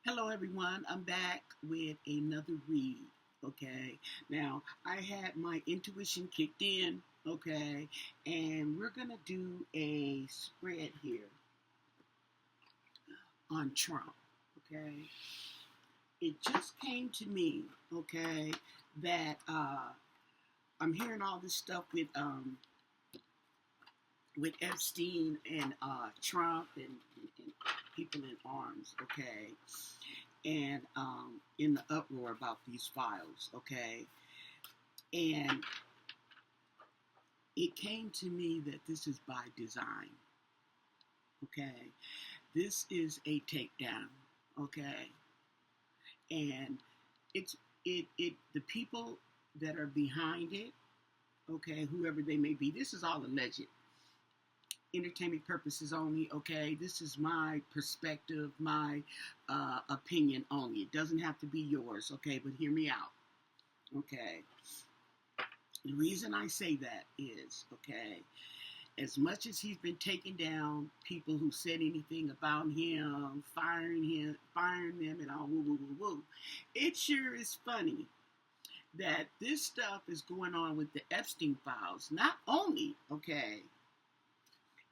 Hello, everyone. I'm back with another read. Okay. Now, I had my intuition kicked in. Okay. And we're going to do a spread here on Trump. Okay. It just came to me. Okay. That I'm hearing all this stuff with Epstein and Trump and people in arms. Okay. And in the uproar about these files, okay? And it came to me that this is by design, okay? This is a takedown, okay? And it the people that are behind it, okay, whoever they may be, this is all alleged. Entertainment purposes only, okay? This is my perspective, my opinion only. It doesn't have to be yours, okay? But hear me out, okay? The reason I say that is, okay, as much as he's been taking down people who said anything about him, firing them, and all woo, woo, woo, woo, it sure is funny that this stuff is going on with the Epstein files. Not only, okay,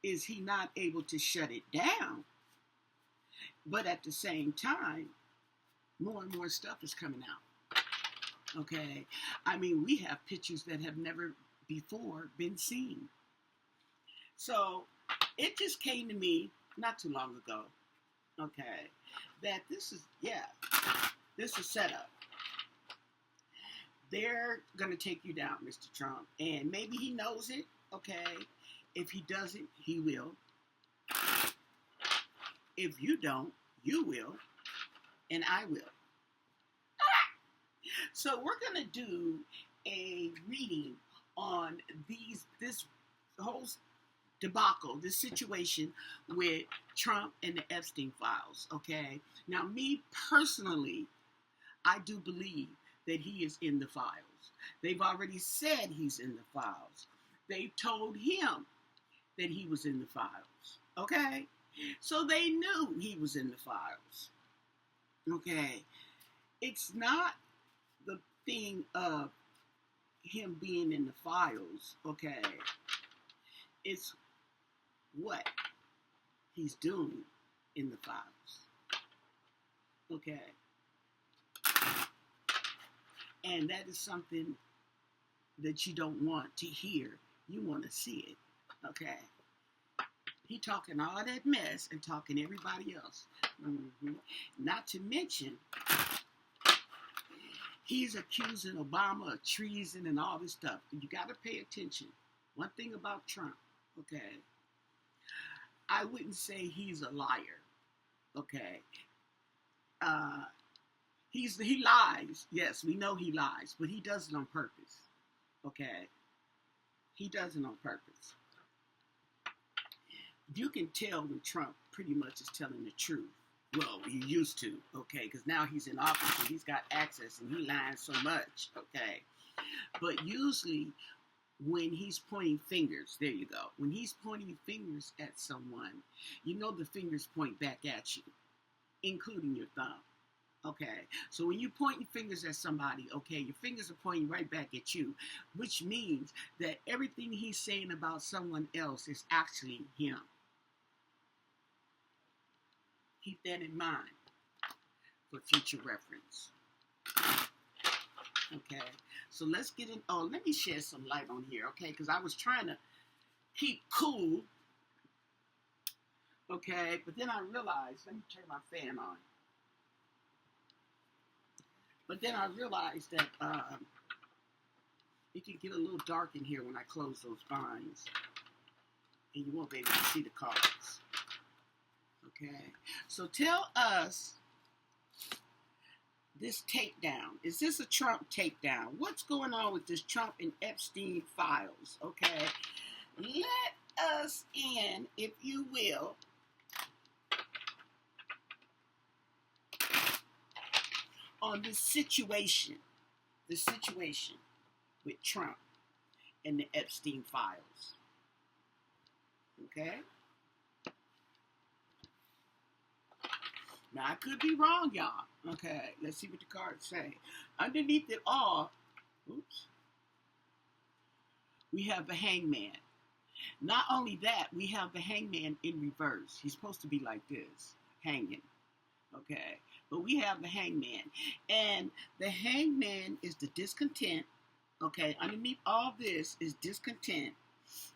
is he not able to shut it down, but at the same time, more and more stuff is coming out. Okay, I mean, we have pictures that have never before been seen. So it just came to me not too long ago, okay, that this is set up. They're going to take you down, Mr. Trump, and maybe he knows it, okay. If he doesn't, he will. If you don't, you will, and I will. So we're going to do a reading on this whole debacle, this situation with Trump and the Epstein files, okay? Now, me personally, I do believe that he is in the files. They've already said he's in the files. They've told him that he was in the files, okay? So they knew he was in the files, okay? It's not the thing of him being in the files, okay? It's what he's doing in the files, okay? And that is something that you don't want to hear. You want to see it. Okay, he talking all that mess and talking everybody else. Not to mention, he's accusing Obama of treason and all this stuff. You got to pay attention. One thing about Trump, okay, I wouldn't say he's a liar. Okay, he lies. Yes, we know he lies, but he does it on purpose. Okay, he does it on purpose. You can tell when Trump pretty much is telling the truth. Well, he used to, okay, because now he's in office and he's got access and he lies so much, okay. But usually when he's pointing fingers, there you go. When he's pointing fingers at someone, you know the fingers point back at you, including your thumb, okay. So when you point your fingers at somebody, okay, your fingers are pointing right back at you, which means that everything he's saying about someone else is actually him. Keep that in mind for future reference. Okay, so let's get in. Oh, let me shed some light on here, okay? Because I was trying to keep cool, okay? But then I realized, let me turn my fan on. But then I realized that it can get a little dark in here when I close those blinds, and you won't be able to see the cards. Okay, so tell us this takedown. Is this a Trump takedown? What's going on with this Trump and Epstein files? Okay, let us in, if you will, on this situation with Trump and the Epstein files. Okay? Now, I could be wrong, y'all. Okay, let's see what the cards say. Underneath it all, oops, we have the Hangman. Not only that, we have the Hangman in reverse. He's supposed to be like this, hanging. Okay, but we have the Hangman. And the Hangman is the discontent. Okay, underneath all this is discontent.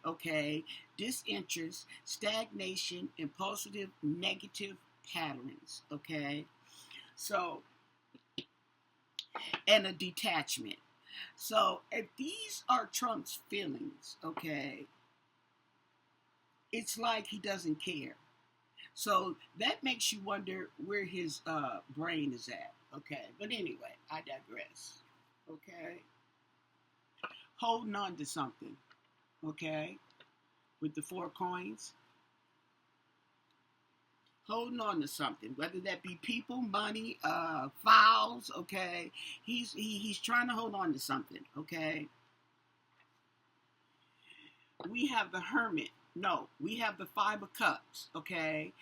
Okay, disinterest, stagnation, impulsive, negative patterns. Okay, so, and a detachment. So, if these are Trump's feelings, okay, it's like he doesn't care. So that makes you wonder where his brain is at. Okay, but anyway, I digress. Okay, holding on to something. Okay, with the 4 coins, holding on to something, whether that be people, money, files. Okay, he's trying to hold on to something. Okay, we have the Hermit. No, we have the 5 of Cups. Okay,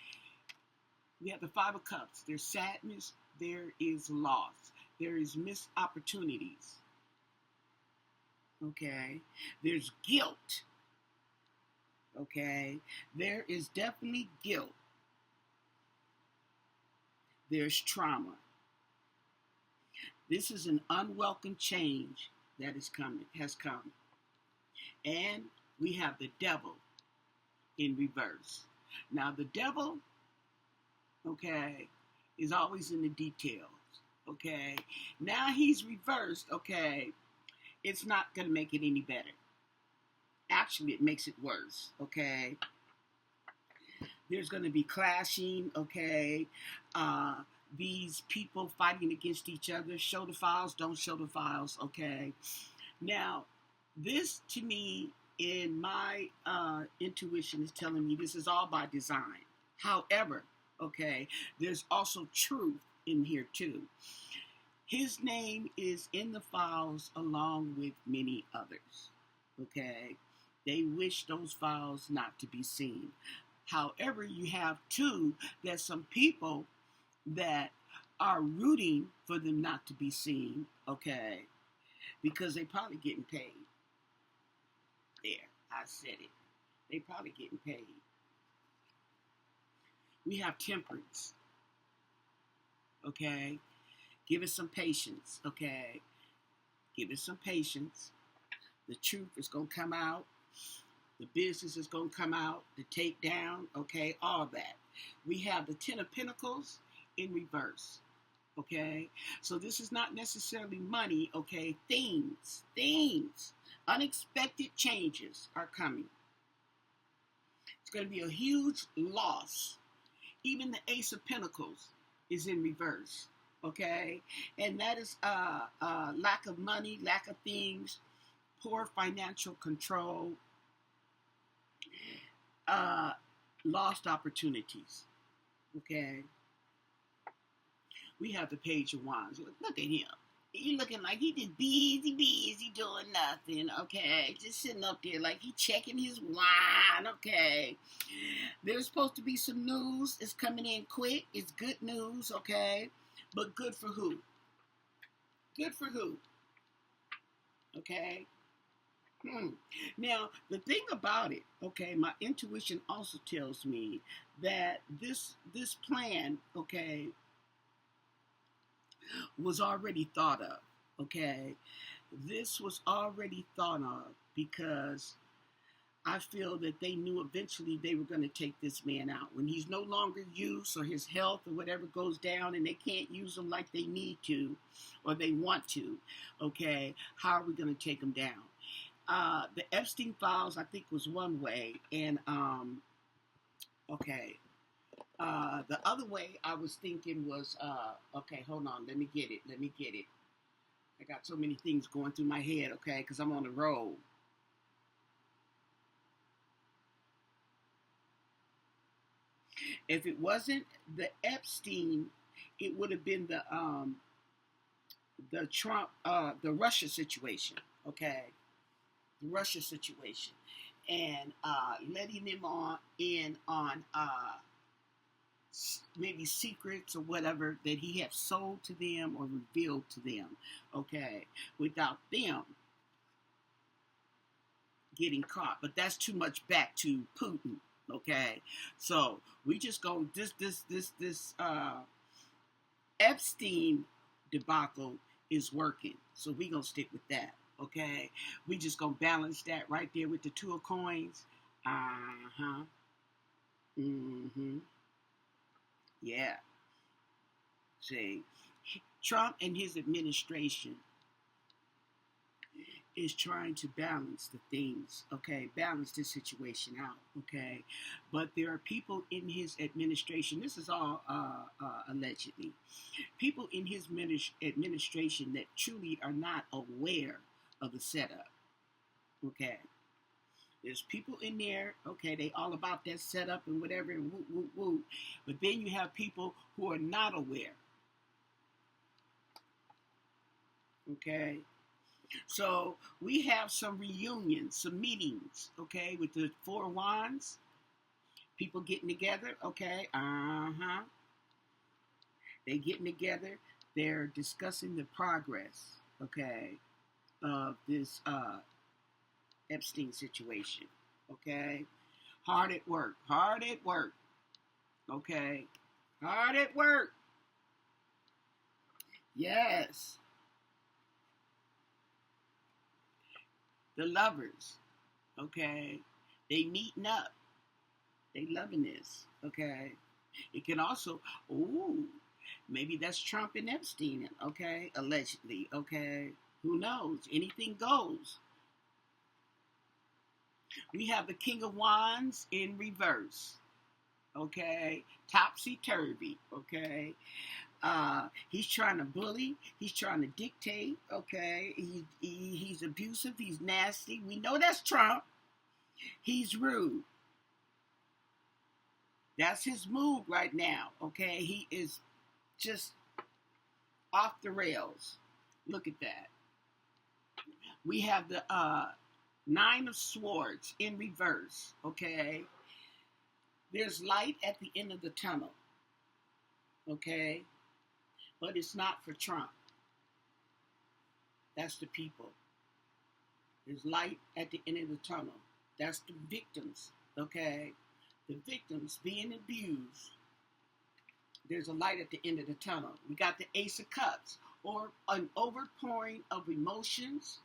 we have the 5 of Cups. There's sadness. There is loss. There is missed opportunities. Okay, there's guilt. Okay, there is definitely guilt. There's trauma. This is an unwelcome change that has come. And we have the devil in reverse. Now, the devil, okay, is always in the details. Okay, now he's reversed. Okay, it's not going to make it any better. Actually, it makes it worse. Okay, there's going to be clashing. Okay, these people fighting against each other. Show the files, don't show the files. Okay, now this to me, in my intuition, is telling me this is all by design. However, okay, there's also truth in here too. His name is in the files along with many others. Okay, they wish those files not to be seen. However, you have too that some people that are rooting for them not to be seen. Okay, because they probably getting paid. There, I said it. They probably getting paid. We have temperance. Okay, give it some patience. Okay, give it some patience. The truth is gonna come out. The business is gonna come out. The takedown. Okay, all that. We have the 10 of Pentacles in reverse. Okay, so this is not necessarily money. Okay, things. Unexpected changes are coming. It's going to be a huge loss. Even the Ace of Pentacles is in reverse. Okay, and that is lack of money, lack of things, poor financial control, lost opportunities. Okay, we have the Page of Wands. Look at him. He looking like he just busy doing nothing, okay? Just sitting up there like he checking his wine, okay? There's supposed to be some news. It's coming in quick. It's good news, okay? But good for who? Good for who? Okay? Now, the thing about it, okay, my intuition also tells me that this plan, okay, was already thought of. Okay, this was already thought of because I feel that they knew eventually they were going to take this man out when he's no longer used, or his health or whatever goes down and they can't use him like they need to or they want to. Okay, how are we going to take him down? The Epstein files, I think, was one way, and okay. The other way I was thinking was, okay, hold on, let me get it. I got so many things going through my head, okay, because I'm on the road. If it wasn't the Epstein, it would have been the Trump, the Russia situation, okay, the Russia situation, and letting them in on maybe secrets or whatever that he have sold to them or revealed to them, okay, without them getting caught. But that's too much back to Putin, okay. So we just go this Epstein debacle is working, so we gonna stick with that, okay. We just gonna balance that right there with the two of coins. Uh-huh. Mm-hmm. Yeah. See, Trump and his administration is trying to balance the things, okay, balance this situation out, okay. But there are people in his administration, this is all allegedly, people in his administration that truly are not aware of the setup, okay. There's people in there, okay, they all about that setup and whatever, and woo, woo, woo. But then you have people who are not aware, okay. So we have some reunions, some meetings, okay, with the four wands, people getting together, okay, they getting together, they're discussing the progress, okay, of this Epstein situation, okay, hard at work, okay, hard at work, yes, the lovers, okay, they meeting up, they loving this, okay. It can also, ooh, maybe that's Trump and Epstein, okay, allegedly, okay. Who knows? Anything goes. We have the King of Wands in reverse, okay, topsy-turvy, okay. He's trying to bully, he's trying to dictate, okay. He's abusive, he's nasty. We know that's Trump. He's rude. That's his mood right now, okay. He is just off the rails. Look at that. We have the Nine of Swords in reverse, okay. There's light at the end of the tunnel, okay, but it's not for Trump. That's the people. There's light at the end of the tunnel. That's the victims, okay. The victims being abused. There's a light at the end of the tunnel. We got the Ace of Cups, or an overpouring of emotions.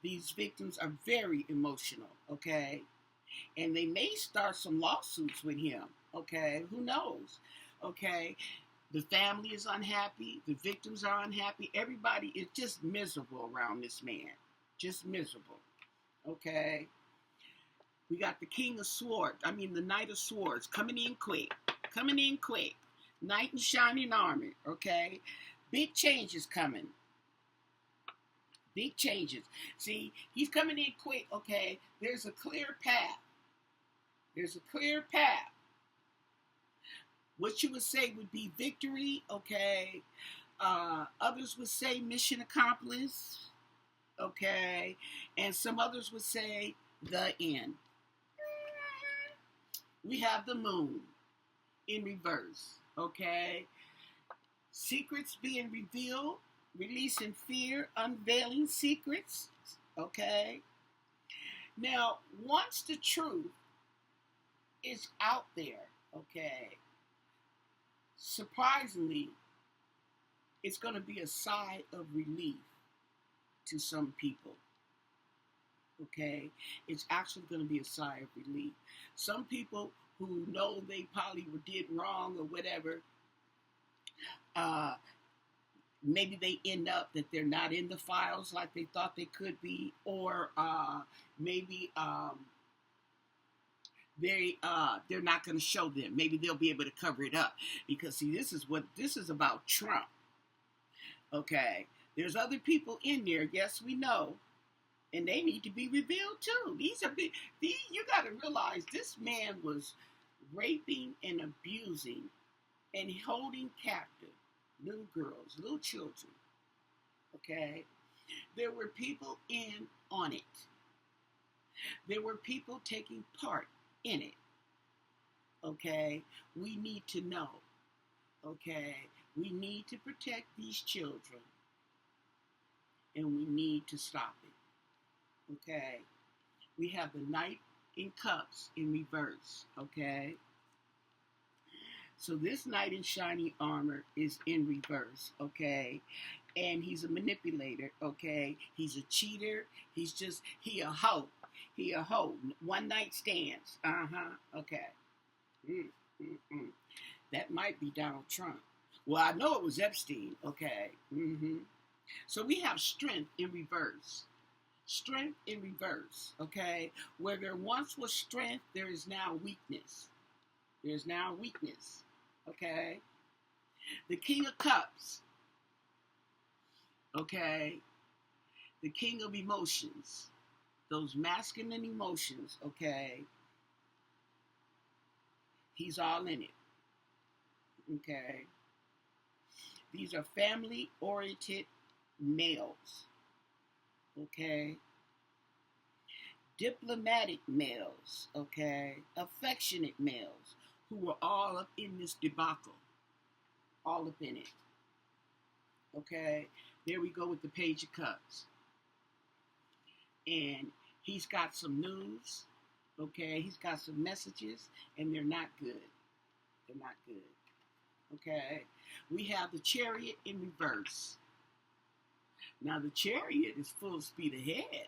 These victims are very emotional, okay? And they may start some lawsuits with him, okay? Who knows, okay? The family is unhappy. The victims are unhappy. Everybody is just miserable around this man. Just miserable, okay? We got the the Knight of Swords coming in quick. Knight in shining armor, okay? Big changes coming. Big changes. See, he's coming in quick, okay? There's a clear path. What you would say would be victory, okay? Others would say mission accomplished, okay? And some others would say the end. We have the Moon in reverse, okay? Secrets being revealed, releasing fear, unveiling secrets, okay? Now, once the truth is out there, okay, surprisingly, it's going to be a sigh of relief to some people, okay? It's actually going to be a sigh of relief. Some people who know they probably did wrong or whatever, maybe they end up that they're not in the files like they thought they could be, or maybe they're not going to show them. Maybe they'll be able to cover it up, because see, this is about Trump. Okay, there's other people in there. Yes, we know, and they need to be revealed too. These you got to realize this man was raping and abusing and holding captive little girls, little children, okay? There were people in on it. There were people taking part in it. Okay, we need to know. Okay, we need to protect these children, and we need to stop it. Okay, we have the Knight in Cups in reverse. Okay, so this Knight in shiny armor is in reverse. Okay, and he's a manipulator. Okay, he's a cheater. He a hoe. He a hoe. One night stands. Okay. Mm, mm, mm. That might be Donald Trump. Well, I know it was Epstein. Okay. So we have strength in reverse. Strength in reverse. Okay. Where there once was strength, there is now weakness. There's now weakness. Okay. The King of Cups. Okay. The King of Emotions. Those masculine emotions. Okay. He's all in it. Okay. These are family-oriented males. Okay. Diplomatic males. Okay. Affectionate males who are all up in this debacle. All up in it. Okay. There we go with the Page of Cups. And he's got some news. Okay. He's got some messages. And they're not good. They're not good. Okay. We have the Chariot in reverse. Now the Chariot is full speed ahead.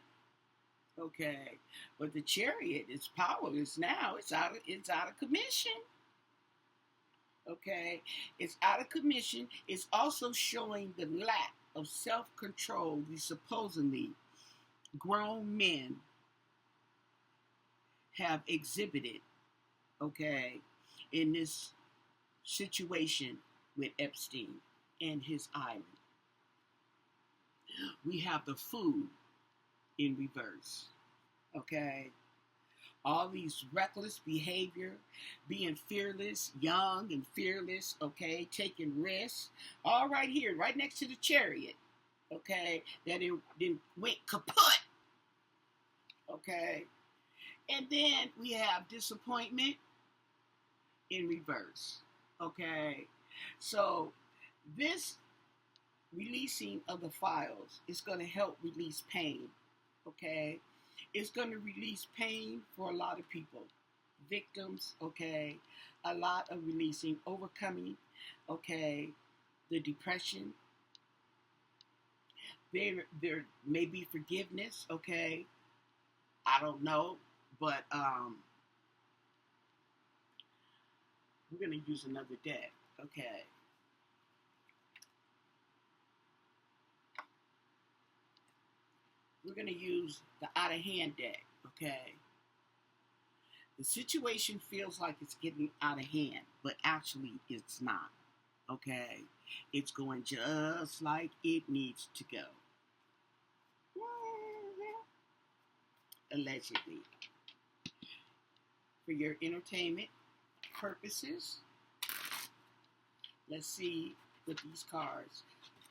Okay. But the Chariot is powerless now. It's out of commission. Okay. It's out of commission. It's also showing the lack of self-control these supposedly grown men have exhibited, okay, in this situation with Epstein and his island. We have the Fool in reverse, okay? All these reckless behavior, being fearless, young and fearless, okay, taking risks, all right here, right next to the Chariot, okay, that it went kaput, okay? And then we have disappointment in reverse, okay? So this releasing of the files is going to help release pain, okay? It's going to release pain for a lot of people, victims, okay? A lot of releasing, overcoming, okay? The depression. There may be forgiveness, okay? I don't know, but we're going to use another deck, okay? We're going to use the Out of Hand deck, okay? The situation feels like it's getting out of hand, but actually it's not, okay? It's going just like it needs to go. Allegedly. For your entertainment purposes, let's see what these cards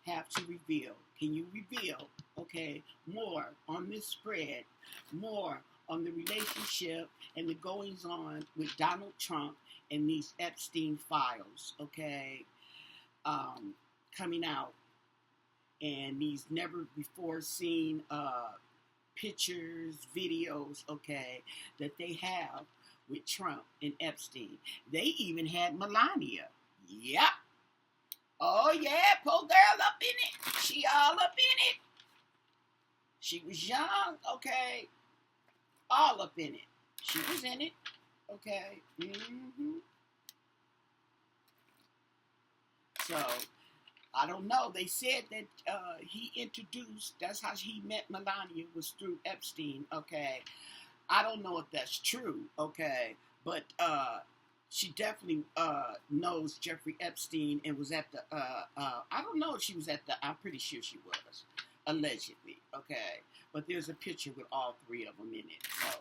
have to reveal. Can you reveal, okay, more on this spread, more on the relationship and the goings on with Donald Trump and these Epstein files, okay, coming out, and these never before seen pictures, videos, okay, that they have with Trump and Epstein. They even had Melania. Yep. Oh yeah, poor girl up in it. She all up in it. She was young, okay. All up in it. She was in it, okay. So, I don't know. They said that he introduced, that's how he met Melania, was through Epstein, okay. I don't know if that's true, okay. But she definitely knows Jeffrey Epstein and was at the, I don't know if she was at the, I'm pretty sure she was, allegedly, okay. But there's a picture with all three of them in it, so.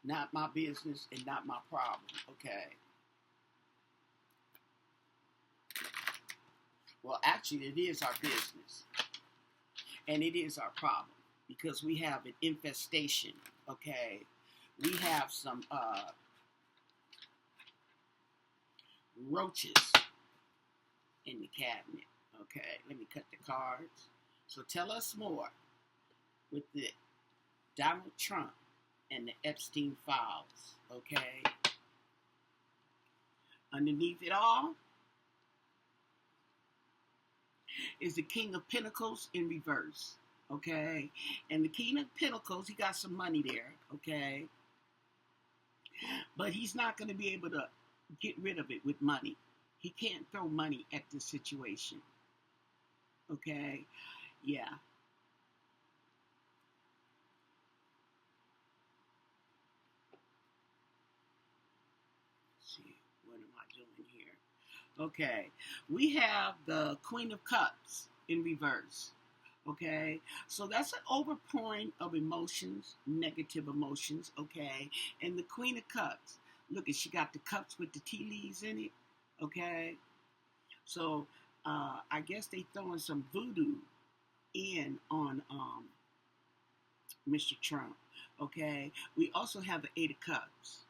Not my business and not my problem, okay. Well, actually, it is our business. And it is our problem. Because we have an infestation, okay? We have some roaches in the cabinet. Okay, let me cut the cards. So tell us more with the Donald Trump and the Epstein files. Okay, underneath it all is the King of Pentacles in reverse. Okay, and the King of Pentacles, he got some money there. Okay, but he's not going to be able to get rid of it with money. He can't throw money at this situation. Okay, yeah. Let's see, what am I doing here? Okay, we have the Queen of Cups in reverse. Okay, so that's an overpouring of emotions, negative emotions. Okay, and the Queen of Cups, look at, she got the cups with the tea leaves in it. Okay, so I guess they throwing some voodoo in on Mr. Trump. Okay, we also have the Eight of Cups.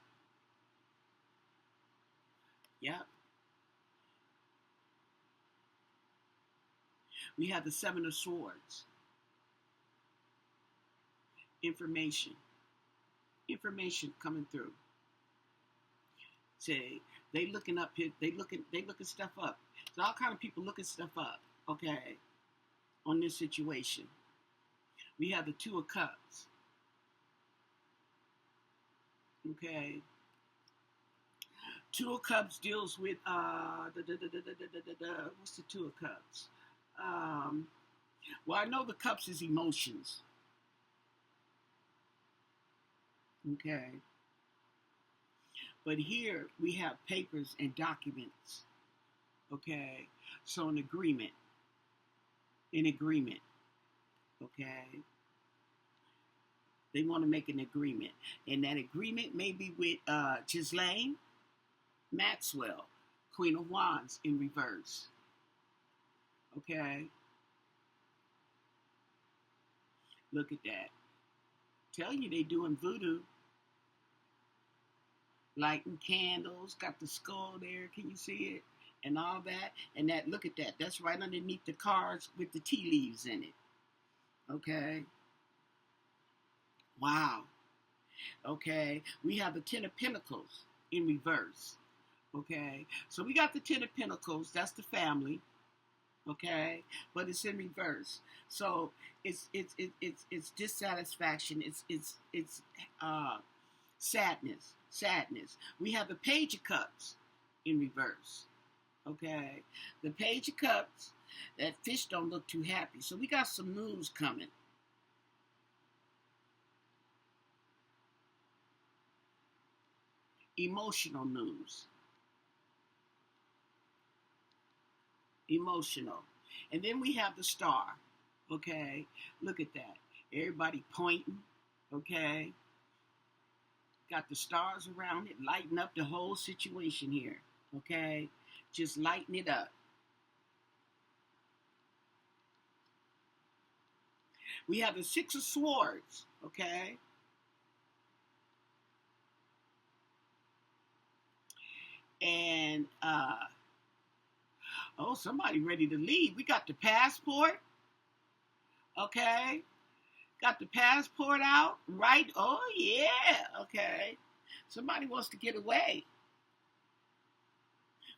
Yep. We have the Seven of Swords. Information coming through. Say they looking up here, they looking stuff up. So all kind of people looking stuff up, okay, on this situation. We have the Two of Cups. Okay. Two of Cups deals with what's the Two of Cups? Well, I know the cups is emotions. Okay. But here we have papers and documents. Okay. So an agreement. Okay. They want to make an agreement. And that agreement may be with Ghislaine Maxwell, Queen of Wands in reverse. Okay. Look at that. Telling you they doing voodoo. Lighting candles, got the skull there, can you see it? And all that. And that, look at that. That's right underneath the cards with the tea leaves in it. Okay. Wow. Okay. We have the Ten of Pentacles in reverse. Okay. So we got the Ten of Pentacles. That's the family. Okay. But it's in reverse. So it's dissatisfaction. It's sadness. We have the Page of Cups in reverse. Okay. The Page of Cups, that fish don't look too happy. So we got some news coming. Emotional news. Emotional. And then we have the Star. Okay. Look at that. Everybody pointing. Okay. Got the stars around it, lighting up the whole situation here. Okay. Just lighten it up. We have the Six of Swords. Okay. And somebody ready to leave. We got the passport. Okay. Got the passport out, right? Oh, yeah. Okay. Somebody wants to get away.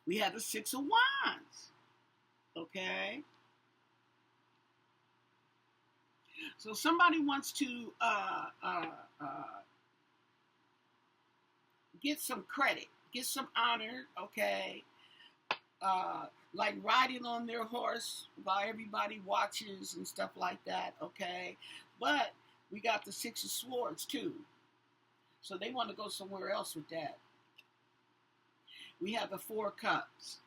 We have the Six of Wands. Okay. So somebody wants to get some credit, get some honor, okay? Like riding on their horse while everybody watches and stuff like that, okay? But we got the Six of Swords too. So they want to go somewhere else with that. We have the Four Cups.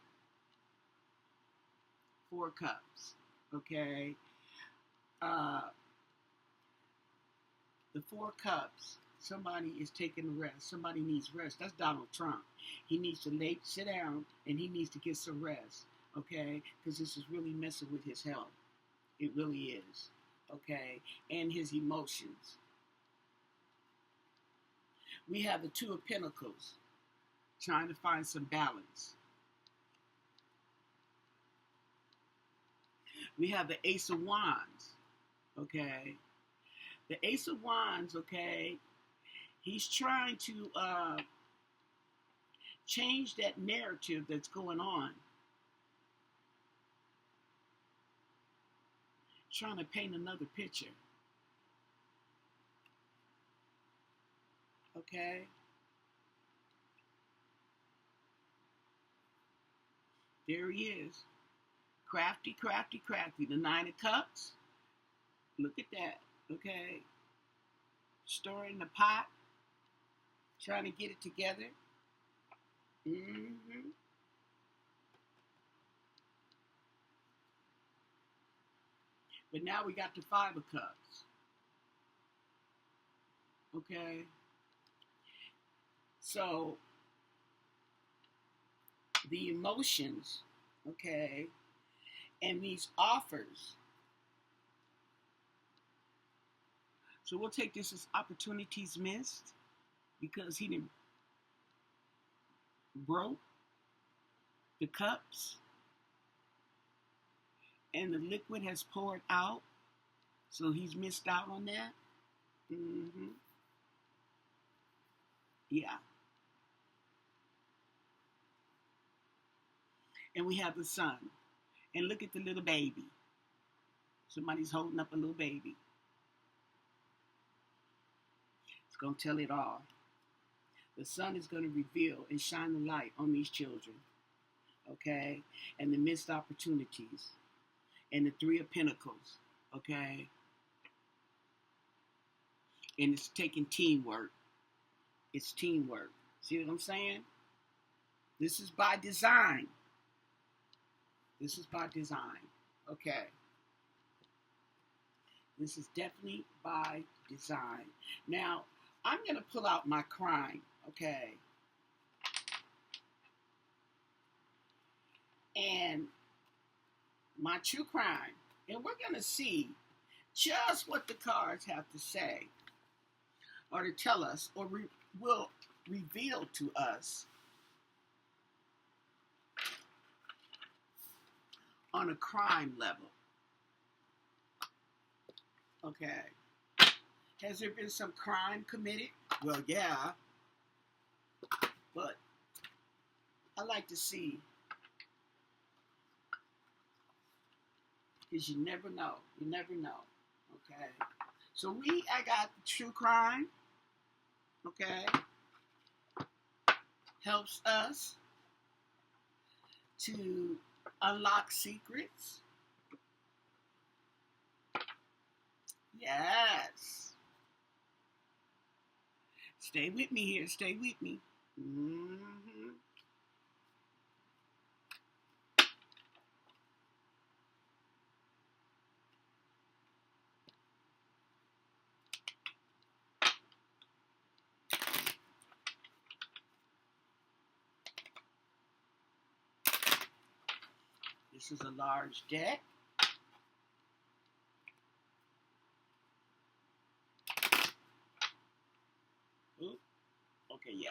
Four Cups, okay? The Four Cups. Somebody is taking a rest. Somebody needs rest. That's Donald Trump. He needs to sit down and he needs to get some rest, okay? Because this is really messing with his health. It really is, okay? And his emotions. We have the Two of Pentacles, trying to find some balance, We have the Ace of Wands, okay? The Ace of Wands, okay? He's trying to change that narrative that's going on. Trying to paint another picture. Okay? There he is. Crafty, crafty, crafty. The Nine of Cups. Look at that. Okay? Stirring the pot. Trying to get it together. Mm-hmm. But now we got the Five of Cups. Okay? So, the emotions, okay, and these offers. So we'll take this as opportunities missed because he didn't broke the cups and the liquid has poured out. So he's missed out on that. Mm-hmm. Yeah. And we have the sun. And look at the little baby. Somebody's holding up a little baby. It's going to tell it all. The sun is going to reveal and shine the light on these children. Okay? And the missed opportunities. And the Three of Pentacles. Okay? And it's taking teamwork. It's teamwork. See what I'm saying? This is by design. This is by design. Okay. This is definitely by design. Now, I'm going to pull out my crime. Okay. And my true crime. And we're going to see just what the cards have to say. Or to tell us. Or will reveal to us. On a crime level. Okay. Has there been some crime committed? Well, yeah. But I like to see. Because you never know. You never know. Okay. So I got the true crime. Okay. Helps us to unlock secrets. Yes. Stay with me here. Stay with me. Mm-hmm. This is a large deck. Ooh. Okay, yeah.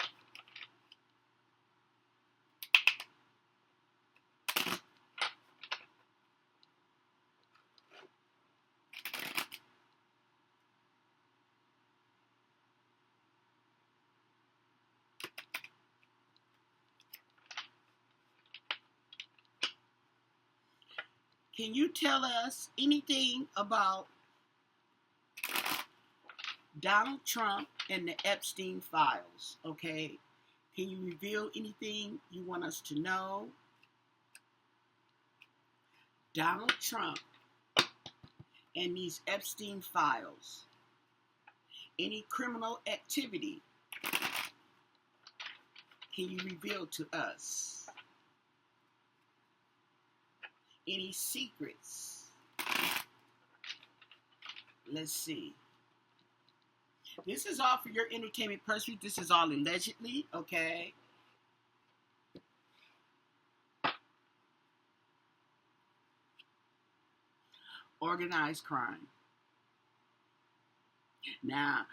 Can you tell us anything about Donald Trump and the Epstein files? Okay. Can you reveal anything you want us to know? Donald Trump and these Epstein files. Any criminal activity can you reveal to us? Any secrets? Let's see. This is all for your entertainment pursuit. This is all allegedly, okay? Organized crime. Now,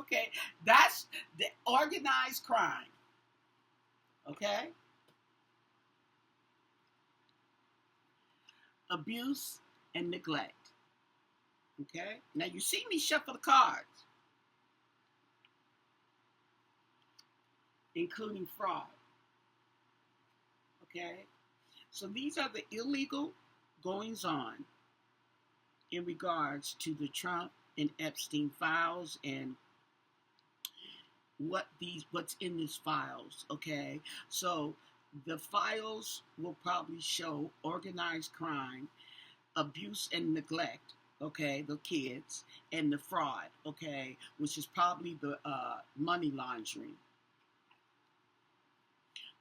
okay, that's the organized crime. Okay? abuse, and neglect. Okay? Now you see me shuffle the cards, including fraud. Okay? So these are the illegal goings on in regards to the Trump and Epstein files and what's in these files. Okay? So the files will probably show organized crime, abuse and neglect, okay, the kids, and the fraud, okay, which is probably the money laundering.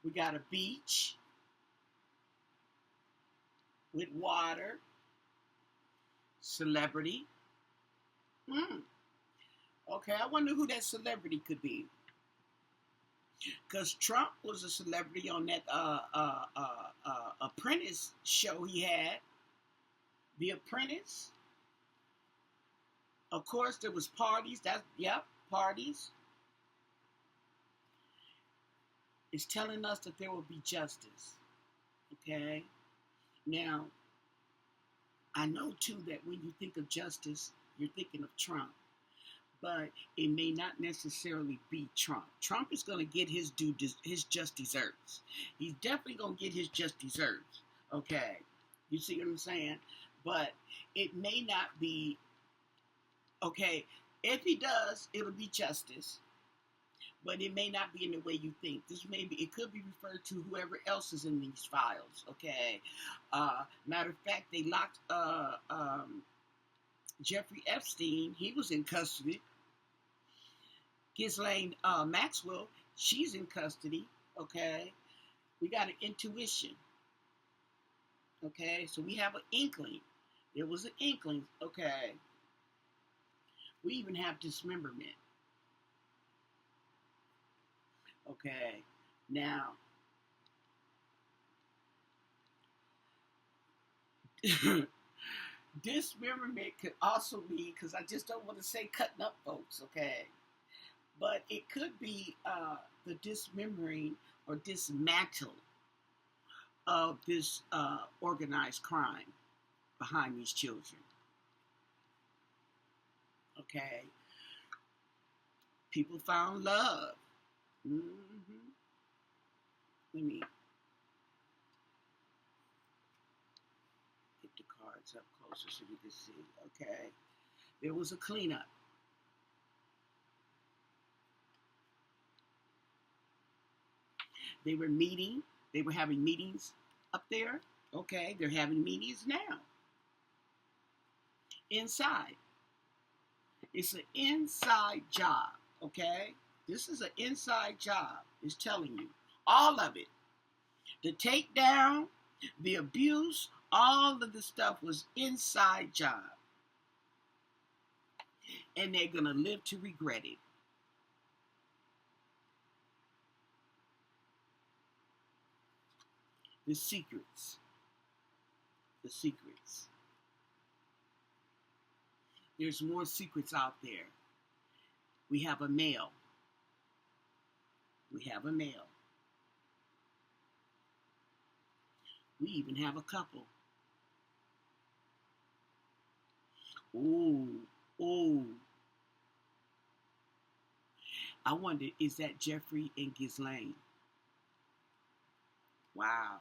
We got a beach with water, celebrity. Okay, I wonder who that celebrity could be. Because Trump was a celebrity on that Apprentice show he had. The Apprentice. Of course, there was parties. Parties. It's telling us that there will be justice. Okay? Now, I know, too, that when you think of justice, you're thinking of Trump. But it may not necessarily be Trump. Trump is going to get his just desserts. He's definitely going to get his just desserts. Okay? You see what I'm saying? But it may not be, okay, if he does, it'll be justice. But it may not be in the way you think. It could be referred to whoever else is in these files, okay? Matter of fact, they locked Jeffrey Epstein. He was in custody. Ghislaine Maxwell, she's in custody, okay? We got an intuition, okay? So we have an inkling. There was an inkling, okay? We even have dismemberment. Okay, now, dismemberment could also be, because I just don't want to say cutting up folks, okay? But it could be the dismembering or dismantle of this organized crime behind these children. Okay? People found love. Mm-hmm. Let me get the cards up closer so you can see. Okay. There was a cleanup. They were meeting. They were having meetings up there. Okay. They're having meetings now. Inside. It's an inside job. Okay. This is an inside job, it's telling you. All of it. The takedown, the abuse, all of the stuff was inside job. And they're going to live to regret it. The secrets. The secrets. There's more secrets out there. We have a male. We have a male. We even have a couple. Oh. I wonder, is that Jeffrey and Ghislaine? Wow.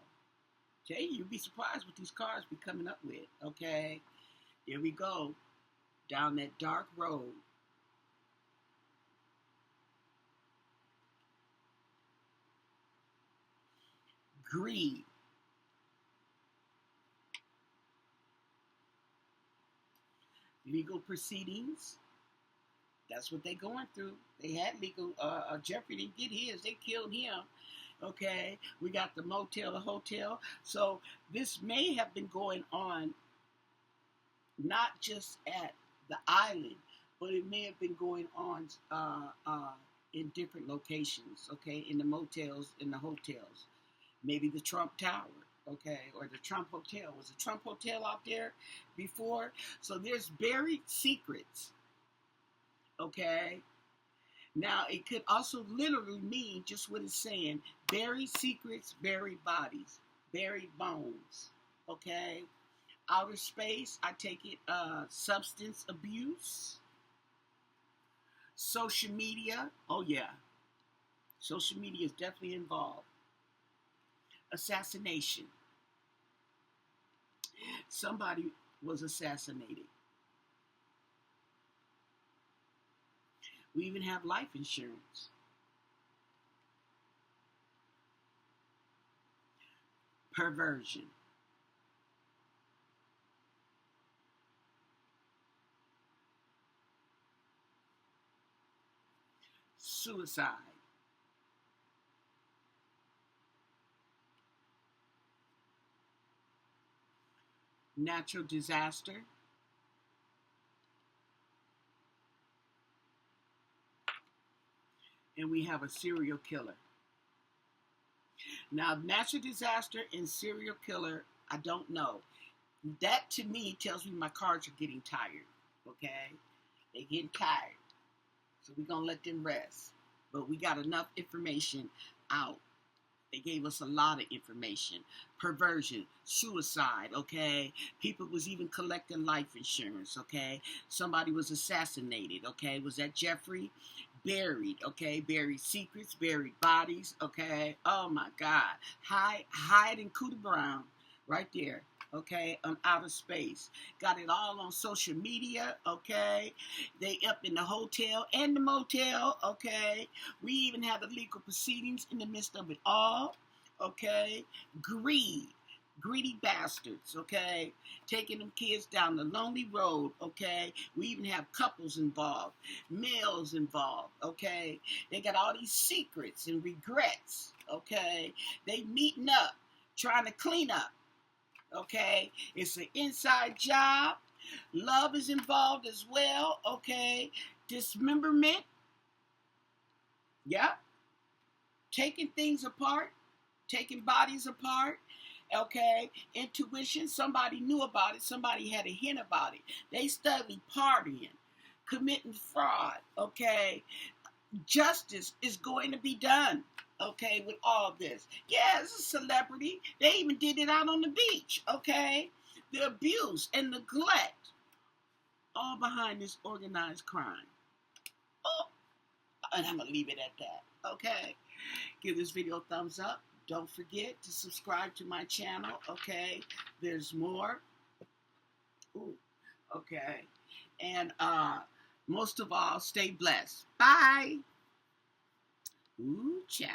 Okay, you'd be surprised what these cards be coming up with. Okay, here we go. Down that dark road. Greed. Legal proceedings. That's what they're going through. They had legal. Jeffrey didn't get his. They killed him. Okay. We got the motel, the hotel. So this may have been going on not just at the island, but it may have been going on in different locations. Okay. In the motels, in the hotels. Maybe the Trump Tower, okay, or the Trump Hotel. Was the Trump Hotel out there before? So there's buried secrets, okay? Now, it could also literally mean just what it's saying. Buried secrets, buried bodies, buried bones, okay? Outer space, I take it substance abuse. Social media, oh yeah. Social media is definitely involved. Assassination. Somebody was assassinated. We even have life insurance. Perversion. Suicide. Natural disaster. And we have a serial killer. Now, natural disaster and serial killer, I don't know. That to me tells me my cards are getting tired. Okay? They're getting tired. So we're going to let them rest. But we got enough information out. They gave us a lot of information. Perversion, suicide, okay? People was even collecting life insurance, okay? Somebody was assassinated, okay? Was that Jeffrey? Buried, okay? Buried secrets, buried bodies, okay? Oh my God. Hide and Cooter Brown right there. Okay, on outer space. Got it all on social media, okay? They up in the hotel and the motel, okay? We even have the legal proceedings in the midst of it all, okay? Greedy bastards, okay? Taking them kids down the lonely road, okay? We even have couples involved, males involved, okay? They got all these secrets and regrets, okay? They meeting up, trying to clean up. Okay, it's an inside job. Love is involved as well. Okay, dismemberment. Yeah, taking things apart, taking bodies apart. Okay, intuition. Somebody knew about it. Somebody had a hint about it. They studied partying, committing fraud. Okay, justice is going to be done. Okay, with all this. Yeah, it's a celebrity. They even did it out on the beach. Okay, the abuse and neglect, all behind this organized crime. Oh, and I'm gonna leave it at that. Okay, give this video a thumbs up. Don't forget to subscribe to my channel. Okay, there's more. Ooh, okay, and most of all, stay blessed. Bye. Ooh, ciao.